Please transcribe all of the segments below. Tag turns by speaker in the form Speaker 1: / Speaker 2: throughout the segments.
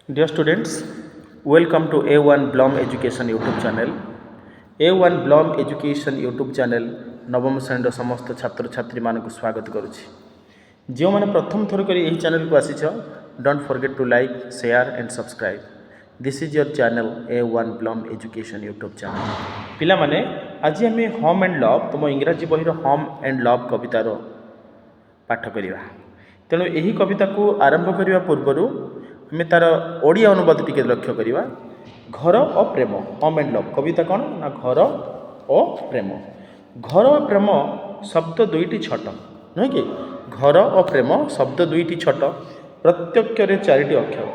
Speaker 1: Dear students, welcome to A1 Blom Education YouTube channel. A1 Blom Education YouTube channel नवम श्रेणी समस्त छात्र छात्री मानक स्वागत करुछि। जो मैंने प्रथम थर कर यही चैनल को आसीछ, don't forget to like share and subscribe. This is your channel A1 Blom Education YouTube channel। पिला माने आज आम होम एंड लव तुम इंग्राजी बही होम एंड लव कवितार पाठ करिवा। तेणु यही कविता को आरंभ करने पूर्वर आम तार ओडिया अनुवाद टी लक्ष्य करवा। घर और प्रेम, होम एंड लव कविता कौन ना घर और प्रेम। घर और प्रेम शब्द दुईटी छट नुह कि घर और प्रेम शब्द दुईटी छट प्रत्यक्षर चारिटी अक्षर।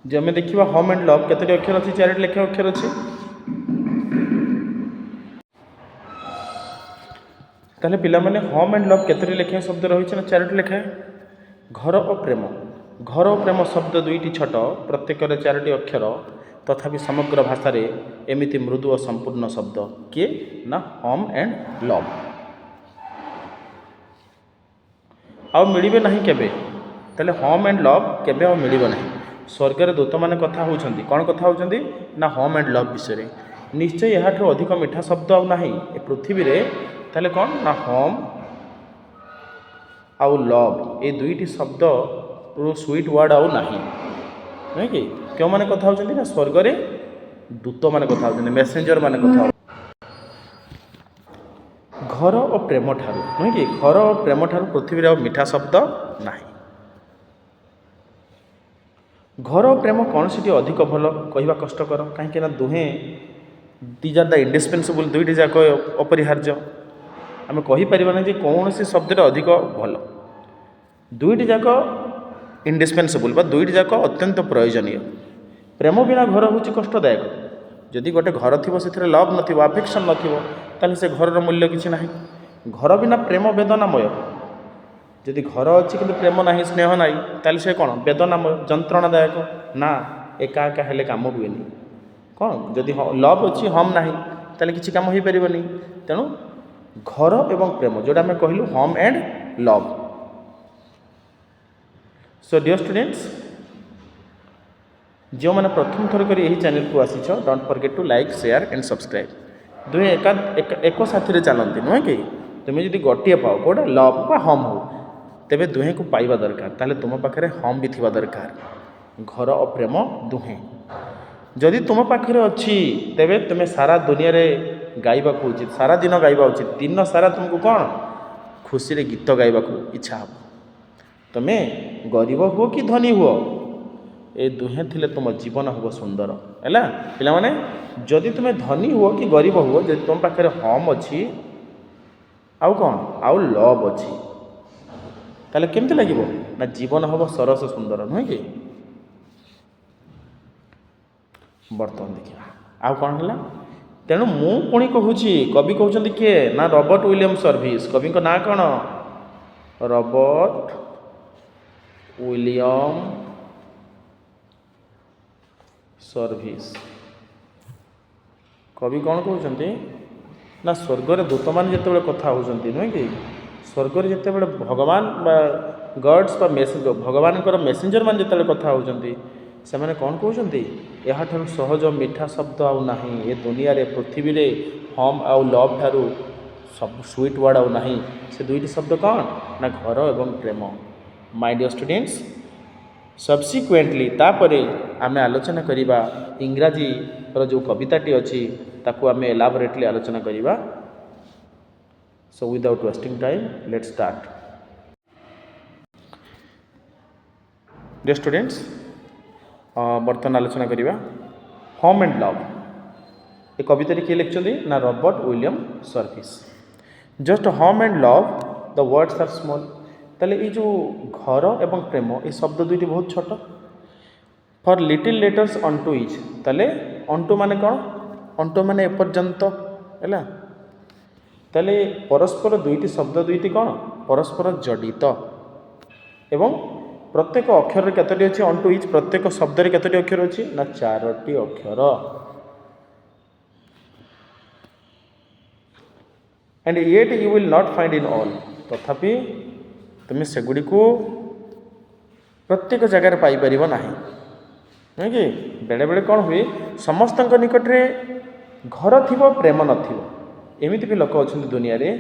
Speaker 1: जो आम देखा होम एंड लव केतोटी अक्षर अच्छी, चारिटी लेखा अक्षर अच्छी। ताहले पिला माने होम एंड लव केतोटी लेखा शब्द रही ना, चारिटी लेखा। घर और प्रेम, घर और प्रेम शब्द दुईटी छट प्रत्येक चारोटी अक्षर तथापि समग्र भाषा रे एमिति मृदु और संपूर्ण शब्द किए ना होम एंड लव। आउ मिलिबे नहीं केबे, ताले होम एंड लव केबे आउ मिलिबे नहीं। स्वर्ग दूत माने कथा होउछंती, कोन कथा होउछंती ना होम एंड लव विषय रे। निश्चय याठो अधिक मीठा शब्द आउ नाही ए पृथ्वी रे। ताले कोन ना होम आउ लव ए दुईटी शब्द स्वीट वर्ड आउ नहीं नहीं कि क्यों माने कथा होचंती ना स्वर्ग रे दूत माने कथा होचंती, मेसेंजर माने कथा। घर और प्रेम ठारू नहीं कि घर और प्रेम ठारू पृथ्वी रे मीठा शब्द नहीं। घर और प्रेम कौन सी अधिक भल कहवा कष्टकर, कहीं ना दुहे दीज आर द इंडिस्पेंसिबल, दुईटी जाक अपरिहार्य। आम कहीपर ना कौन सी शब्द अधिक भल, दुईटी जाक इंडिस्पेंसिबल बा दुईटी जाक अत्यंत प्रयोजनीय। प्रेम बिना घर हूँ कष्टदायक। जदि गोटे घर थी से लव न अफेक्शन न से घर मूल्य किसी ना। घर बिना प्रेम वेदनामय। जदि घर अच्छी कि प्रेम ना, स्नेह ना, ताल से कौन वेदनामय, जंत्रणादायक ना। एका एका हेले काम हुए कौन। जदि लव अच्छी होम ना ताल किसी काम हो पारनी। तेणु घर एवं प्रेम जोटा आम कहलु home and love. So dear students, जो मैंने प्रथम थर कर यही चैनल को आसीछ, don't forget to like share and subscribe. दुहे एक साथी चलती नुहे कि तुम्हें जब गोटे पाओ कौटा लव बा होम हो, तेरे दुहे को पाइबा दरकार। ताले तुम पाखे होम भी थिबा दरकार, घर और प्रेम दुहे। जदि तुम पाखे अच्छी तेरे तुम्हें सारा दुनिया रे गाइबा उचित, सारा दिन गाइबा उचित। दिन सारा तुमको कौन खुशी रे गीत गाइबा इच्छा हो। तुम्हें गरीब हुओ कि धनी हुओ, ए दुहे थिले तुम जीवन हम सुंदर है। पिला माने जदि तुम्हें धनी हुओ कि गरीब हुओ, जदि तुम पाखे होम अच्छी आउ कौन आउ लव अच्छी, ताले केमती लगे ना जीवन हम सरस सुंदर नुहे कि। बर्तमान देखा आउ कौन है। तेणु मु पुणी कहूँ, कवि कहते किए ना रॉबर्ट विलियम सर्विस। कवि ना कौन रॉबर्ट विलियम सर्विस। कवि कौन कहते ना स्वर्ग दूत मैंने जिते कथा होती नुहे कि स्वर्ग जिते भगवान गड्स भगवान मेसेंजर मैंने जिते कथा होती से मैंने कौन कहते यहाँ सहज मीठा शब्द आउ नहीं ए दुनिया रे पृथ्वी रे होम आउ लव ठारू सब स्वीट वर्ड आउ नहीं। से दुईटी शब्द कौन ना घर एवं प्रेम। माय डियर स्टूडेंट्स, सब्सिक्वेंटली तापरे आमे आलोचना करिबा इंग्राजी जो कविताटी अच्छी ताकू आमे एलाबोरेटली आलोचना करिबा। So without wasting time let's start. Dear students, बर्तमान आलोचना करिबा होम एंड लव। ए कविता किए लिखिं ना Robert William Service. Just home and love the words are small. ताले ये जो घर एवं प्रेम ये शब्द दुईटी बहुत छोट। For little letters unto is, ताले अनटू माने कौन अनटू माने एपर्यंत है। ताले परस्पर दुईटी शब्द दुईटी कौन परस्पर जड़ित एवं प्रत्येक अक्षर केतोटी अच्छी अनटू इज प्रत्येक शब्द रे केतोटी अक्षर अच्छी ना चारोटी अक्षर। And yet you will not find in all, तथापि तुम्हें सेगुड़ी को प्रत्येक जगार पाइपर ना नहीं कि बेले बेले कौन हुए समस्त निकट में घर थी प्रेम नमती भी लोक अच्छा दुनिया रे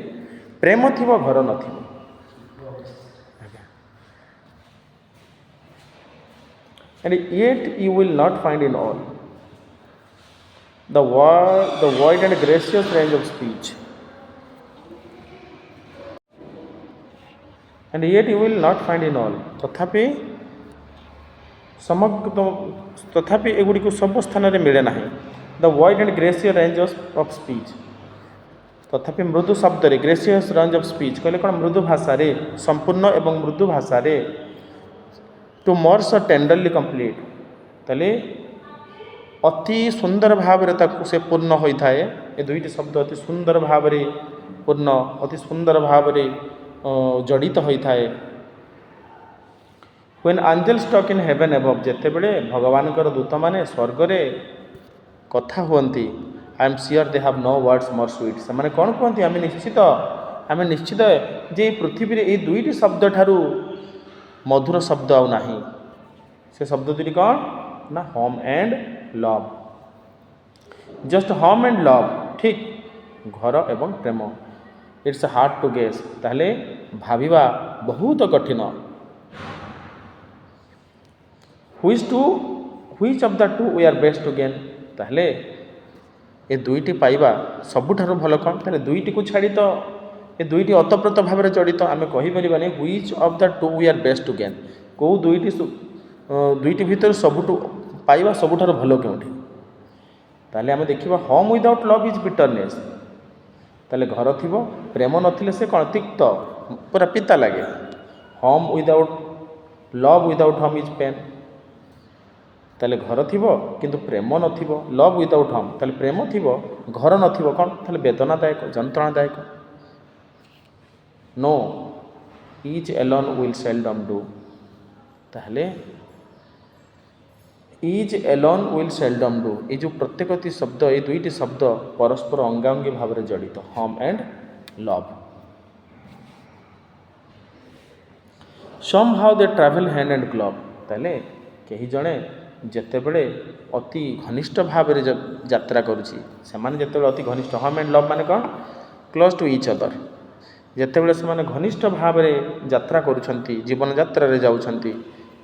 Speaker 1: प्रेम थी घर न and yet you will not find in all the wide and gracious range of speech and yet you will not find in all तथापि समग्र तथापि एगुड़ी को सब स्थान में मिले ना the wide and gracious range of speech तथापि मृदु शब्द रे ग्रेसियस रेंज ऑफ स्पीच कहले कौन मृदु भाषा रे संपूर्ण एवं मृदु भाषा रे टू मर्स टेंडरली कंप्लीट ताले अति सुंदर भाव रे ताकू से पूर्ण होता है ये दुईटी शब्द अति सुंदर भाव रे पूर्ण अति सुंदर भाव रे जड़ित होता है when angels talk in heaven above जेते बेले भगवान दूत माने स्वर्ग रे कथा हुअंती I am sure they have no words more sweet से माने कौन कहती आम निश्चित जे पृथ्वी रे ये दुईटी शब्द ठारू मधुर शब्द आउ नाही से शब्द दुईटी कौन ना home and love just home and love ठीक घर एवं प्रेम इट्स हार्ड टू गेस ताहले भाविबा बहुत कठिन which of the two we are best to gain ताहले ये दुईटी पाइबा सबुठारु भल कौन ताहले दुईटी को छाड़ी तो ये दुईटी अतप्रत भाव में जड़ित आम कहीपरानी which of the two we are best to gain कौ दुईटी भितर सबुठु पाइबा सबुठारु भल केउठी ताहले आम देखिबा home without love is bitterness ताहले घर थिबो प्रेम नथिले से कौन तिक्त पूरा पिता लगे home without love without home is pain ताले घर थिबो किंतु प्रेम नथिबो लव विदाउट होम ताले प्रेम थिबो घर नथिबो कौन ताले वेदनादायक जंत्रणादायक no each alone will seldom do ताहले each alone will seldom do ये जो प्रत्येकटी शब्द ये दुईटी शब्द परस्पर अंगांगी भाव में जड़ित home and love somehow they travel hand and glove ताले कहीं जड़े जिते बड़े अति घनिष्ठ भाव में यात्रा करुच्ची से अति घनिष्ठ होम एंड लव माने कौन क्लोज टू ईच अदर जिते बड़े से घनिष्ठ भाव में यात्रा करुछंती जीवन यात्रा रे जाउछंती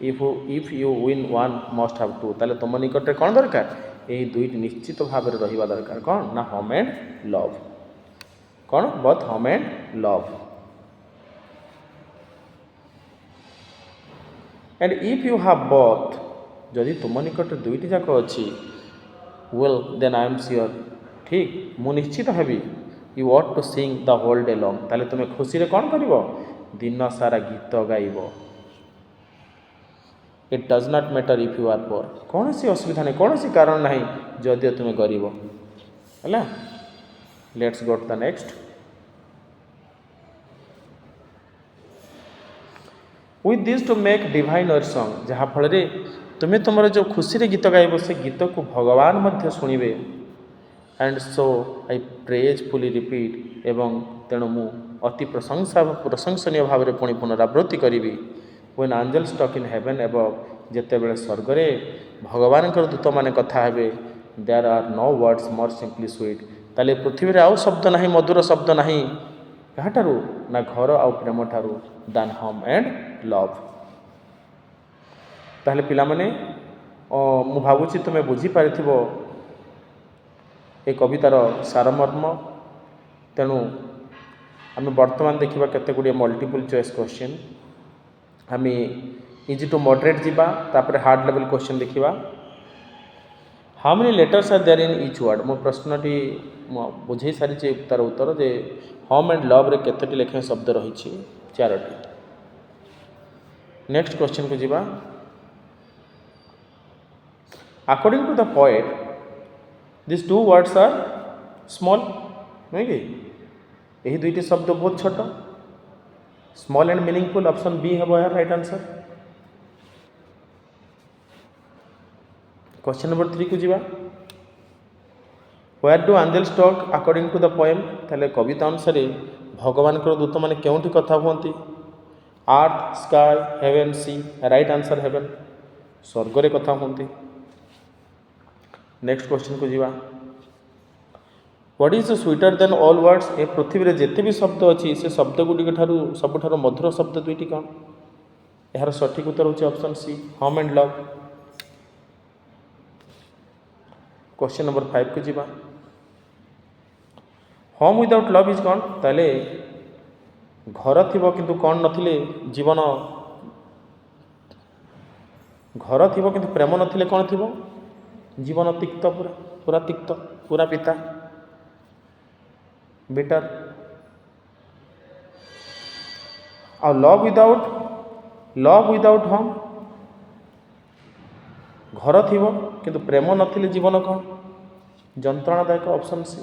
Speaker 1: if you win one must have two ताले तुम निकट में कौन दरकार यही दुईटी निश्चित भाव में रहिबा दरकार कौन ना होम एंड लव कौन but home and love and if you have both जदि तुम निकट दुईटी जाक अच्छी well then I am sure ठीक मु निश्चित हेबी you want to sing the whole day long ताले तुम खुशी रे कौन करिवो दिन सारा गीत गाइबो it does not matter if you are poor कौन सी असुविधा नहीं कौन सी कारण नहीं जदि तुम गरीब है let's go to the next with this to make divine our song जहाँ फल तुम्हें तुम जो खुशी रे गीत गाइब से गीत को भगवान मध्य शुणवे एंड सो आई प्रेजफुली रिपीट एवं तेणु मु अति प्रशंसनीय भाव में पुणी पुनरावृत्ति करी when angels talk in heaven above जेते बेले स्वर्ग रे भगवान दूत माने कथा हेबे there are no words more simply sweet ताले पृथ्वी रे आउ शब्द नहीं मधुर शब्द नहीं कहाठारू ना घर आउ प्रेम ठारू दान होम एंड लव ताहले पिला माने मु भावुची तुमे बुझी पारिथिबो ए कवितार सारमर्म तेणु आम वर्तमान देखा केते गुड़िए मल्टीपल चॉइस क्वेश्चन आम इजी टू मॉडरेट जीवा तापर हार्ड लेवल क्वेश्चन देखा how many letters are there in each word मो प्रश्नटी बुझे सारी तार उत्तर जे होम एंड लव रे केतोटी लेखा शब्द रही 4टी नेक्स्ट क्वेश्चन को जीवा according to the poet this two words are small नहीं कि यही दुईटी शब्द बहुत छोट small and meaningful option B है राइट आंसर क्वेश्चन नंबर 3 को जीवा where do angels talk according to the poem ताले कविता अनुसार भगवान दूत मैंने क्योंठी कथा हुअंती earth sky heaven see right answer heaven स्वर्गर कथा कहते। नेक्स्ट क्वेश्चन को जीवा what is sweeter than all words ए पृथ्वी रे जेते भी शब्द अच्छी से शब्द गुड़िक ठारू सबुठारू मधुर शब्द दुईटी कौन यार सठिक उत्तर होची option C home and love. Question number 5 को जीवा होम विदाउट लव इज कौन ताले घर थिबो किंतु कौन नथिले जीवन घर थिबो किंतु प्रेम नथिले कौन थिबो जीवन तिक्त पूरा पूरा तिक्त पूरा पिता better a love without home घर थिबो किंतु प्रेम नथिले जीवन कौन जंत्रणादायक ऑप्शन सी।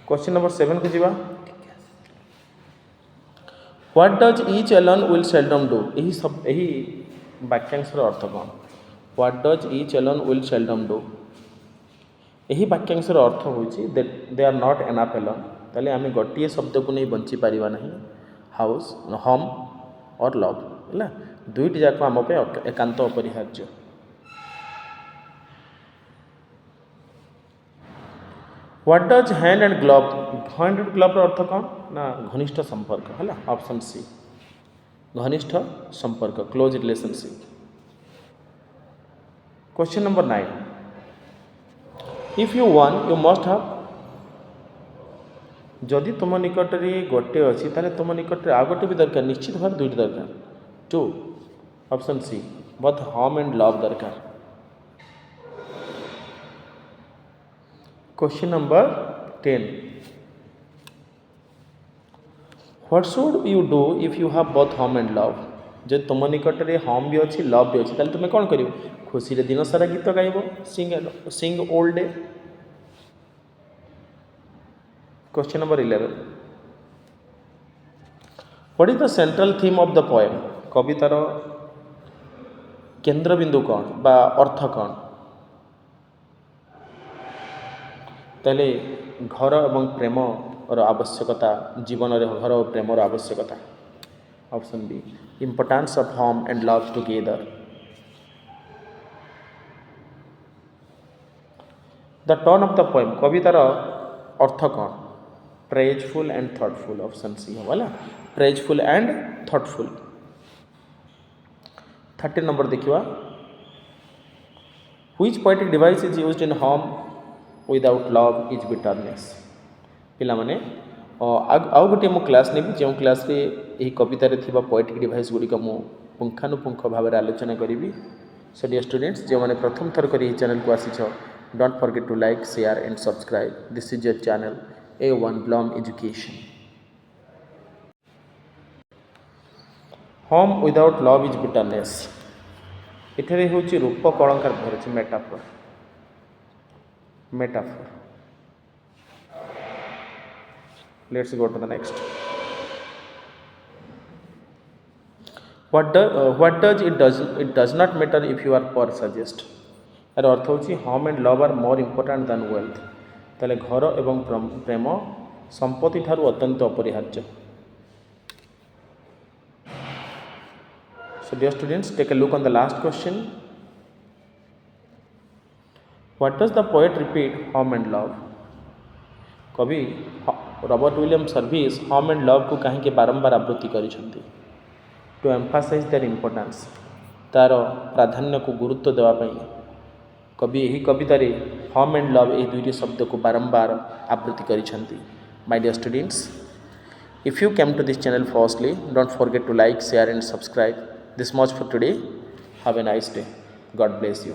Speaker 1: क्वेश्चन नंबर 7 को जीवा what does each alone will seldom do यही वाक्यांशर अर्थ कौन what does each alone will seldom do यही वाक्यांशर अर्थ होची they are not enough alone ताले आमे गोटिए शब्द को नहीं बंची पारिबा नहीं हाउस होम और लव है दुईटी जाक आम एकांत अपरिहार्य। What does hand and glove अर्थ कौन ना घनिष्ठ संपर्क है ऑप्शन सी घनिष्ठ संपर्क close relationship. Question number 9 if you one you must have जदि तुम निकट में गोटे अच्छी ताले तुम निकट में आ गोटे भी दरकार निश्चित भाव दुईटी दरकार 2 option C both home and love दरकार। Question number 10 what should you do if you have both home and love जब तुम निकट में होम भी अच्छी लव भी अच्छी तुम कौन कर खुशी रे दिन सारा गीत गाइब sing all day. Question number 11 what is the central theme of the poem कवितार केंद्र बिंदु कौन बा अर्थ कौन ताले घर एवं प्रेम और आवश्यकता जीवन रे घर और प्रेम आवश्यकता option B importance of home and love together. The tone of the poem कवितार अर्थ कौन praiseful and thoughtful option C होगा प्रेजफुल एंड थॉटफुल। 13 नंबर देखिवा which poetic device is used in home without love is bitterness पिला माने आउ गोटे मो क्लास ने जो क्लास रे यही कविता रे थिबा पोएटिक डिवाइस गुडी मु पुंखानुपुंख भाव में आलोचना करी। सो डियर स्टूडेंट्स जो मैंने प्रथम थर कर चैनल को आसी don't forget to like share and subscribe this is your channel A1 Blom Education। Home without love is bitterness इठरे होची रूप कलंकार भर metaphor let's go to the next what does it does not matter if you are पर suggest यार अर्थ होची home and love are more important than wealth ताले घर एवं प्रेम संपत्ति ठारू अत्यंत अपरिहार्य। So dear students, take a look on the last question. What does the poet repeat home and love? कवि Robert William service home and love को कहीं बारंबार आवृत्ति करिसेंती टू एम्फासाइज देयर इम्पोर्टेंस तार प्राधान्य को गुरुत्व देवाई कवि यही कवितार होम एंड लव यही दुईटी शब्द को बारंबार आवृत्ति करिसेंती। My dear students if you came to this channel firstly don't forget to like share and subscribe this much for today have a nice day God bless you.